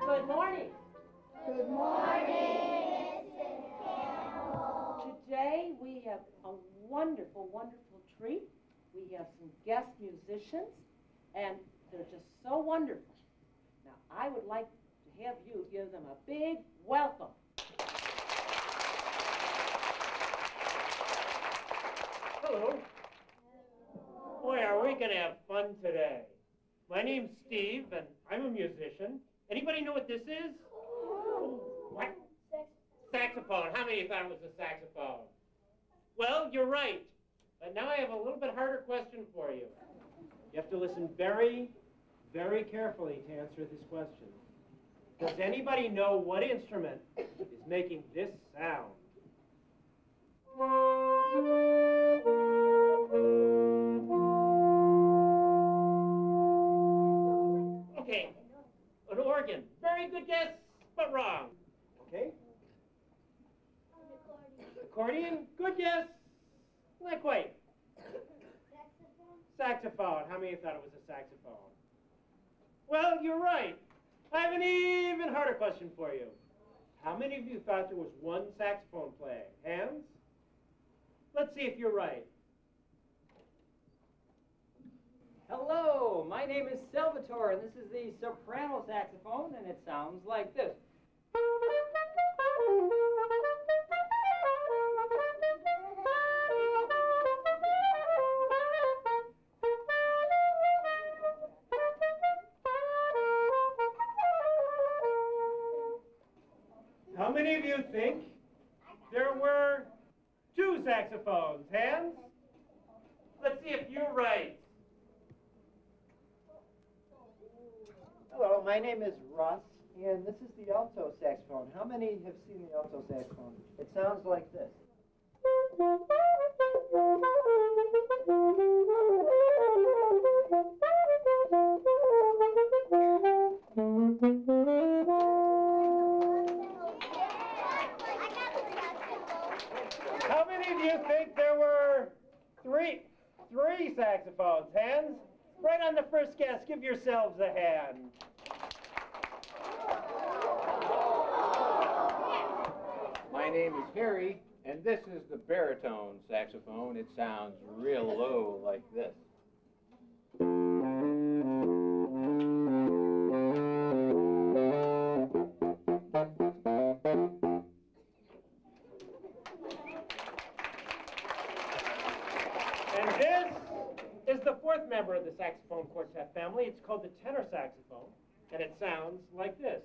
Good morning. Good morning, Mrs. Campbell. Today we have a wonderful, wonderful treat. We have some guest musicians, and they're just so wonderful. Now, I would like to have you give them a big welcome. Hello. Boy, are we going to have fun today. My name's Steve, and I'm a musician. Anybody know what this is? What? Saxophone. How many of you thought it was a saxophone? Well, you're right. But now I have a little bit harder question for you. You have to listen very, very carefully to answer this question. Does anybody know what instrument is making this sound? Okay, an organ. Very good guess, but wrong. Okay. Accordion. Good guess. Not quite. Saxophone. How many thought it was a saxophone? Well, you're right. I have an even harder question for you. How many of you thought there was one saxophone playing? Hands? Let's see if you're right. Hello, my name is Salvatore, and this is the soprano saxophone, and it sounds like this. How many of you think there were two saxophones? Hands? Let's see if you're right. Hello, my name is Russ, and this is the alto saxophone. How many have seen the alto saxophone? It sounds like this. How many of you think there were three saxophones? Hands? Right on the first guess, give yourselves a hand. My name is Harry, and this is the baritone saxophone. It sounds real low like this. And this is the fourth member of the saxophone quartet family. It's called the tenor saxophone, and it sounds like this.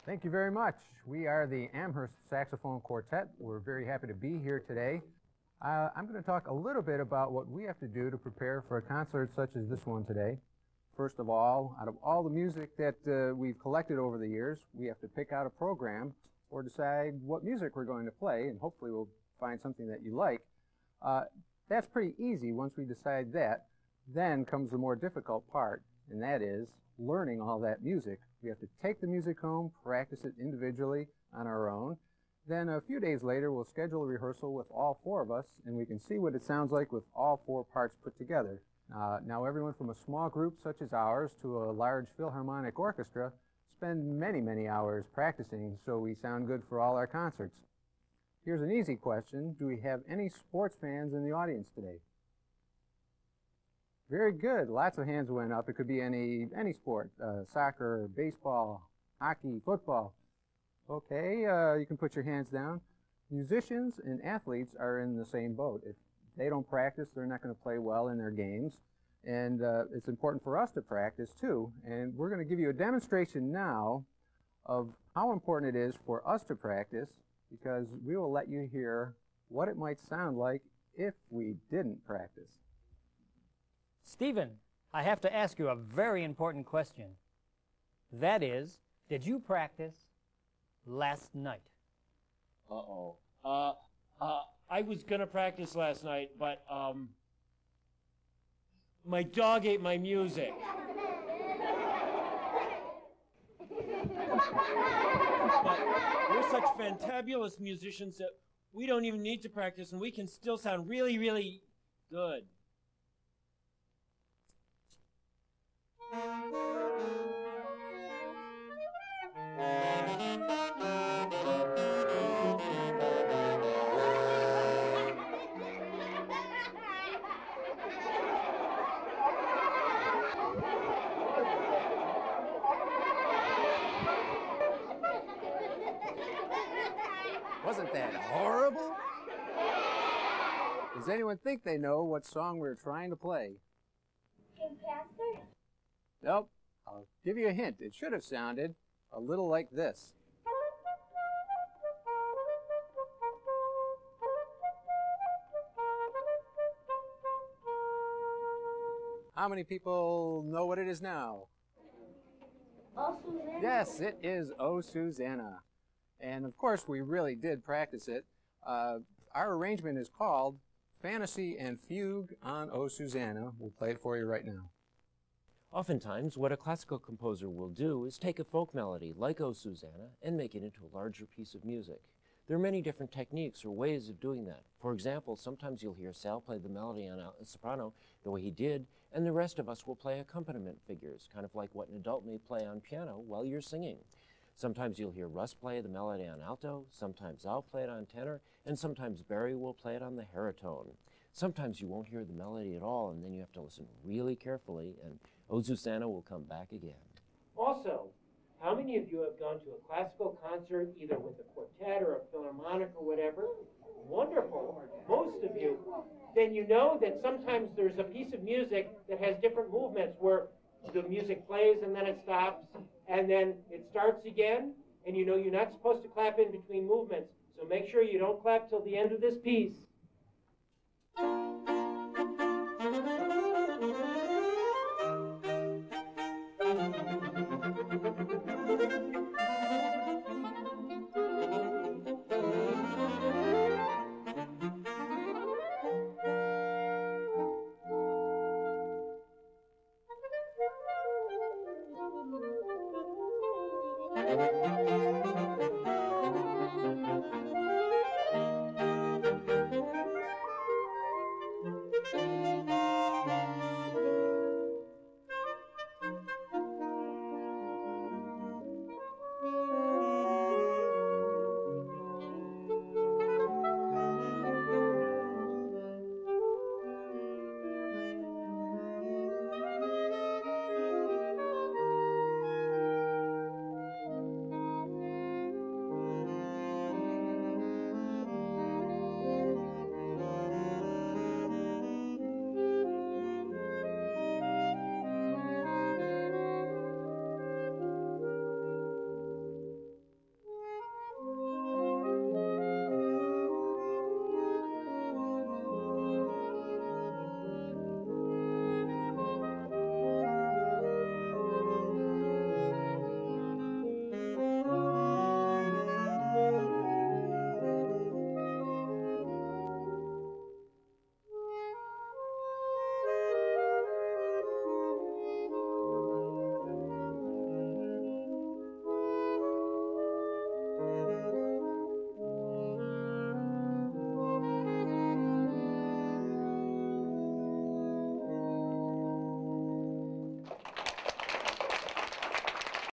Thank you very much. We are the Amherst Saxophone Quartet. We're very happy to be here today. I'm going to talk a little bit about what we have to do to prepare for a concert such as this one today. First of all, out of all the music that we've collected over the years, we have to pick out a program or decide what music we're going to play, and hopefully we'll find something that you like. That's pretty easy once we decide that. Then comes the more difficult part, and that is learning all that music. We have to take the music home, practice it individually on our own. Then a few days later, we'll schedule a rehearsal with all four of us, and we can see what it sounds like with all four parts put together. Now, everyone from a small group such as ours to a large philharmonic orchestra spend many, many hours practicing so we sound good for all our concerts. Here's an easy question. Do we have any sports fans in the audience today? Very good. Lots of hands went up. It could be any sport, soccer, baseball, hockey, football. Okay, you can put your hands down. Musicians and athletes are in the same boat. If they don't practice, they're not going to play well in their games. And it's important for us to practice too. And we're going to give you a demonstration now of how important it is for us to practice, because we will let you hear what it might sound like if we didn't practice. Stephen, I have to ask you a very important question. That is, did you practice last night? Uh-oh. I was gonna practice last night, but, my dog ate my music. But we're such fantabulous musicians that we don't even need to practice, and we can still sound really, really good. Wasn't that horrible? Does anyone think they know what song we're trying to play? Pastor? Nope. I'll give you a hint. It should have sounded a little like this. How many people know what it is now? Oh, Susanna? Yes, it is Oh, Susanna. And of course, we really did practice it. Our arrangement is called Fantasy and Fugue on Oh, Susanna. We'll play it for you right now. Oftentimes, what a classical composer will do is take a folk melody like O Susanna and make it into a larger piece of music. There are many different techniques or ways of doing that. For example, sometimes you'll hear Sal play the melody on a soprano the way he did, and the rest of us will play accompaniment figures, kind of like what an adult may play on piano while you're singing. Sometimes you'll hear Russ play the melody on alto, sometimes I'll play it on tenor, and sometimes Barry will play it on the baritone. Sometimes you won't hear the melody at all, and then you have to listen really carefully, and O Susanna will come back again. Also, how many of you have gone to a classical concert, either with a quartet or a philharmonic or whatever? Wonderful, most of you. Then you know that sometimes there's a piece of music that has different movements where the music plays and then it stops, and then it starts again, and you know you're not supposed to clap in between movements, so make sure you don't clap till the end of this piece.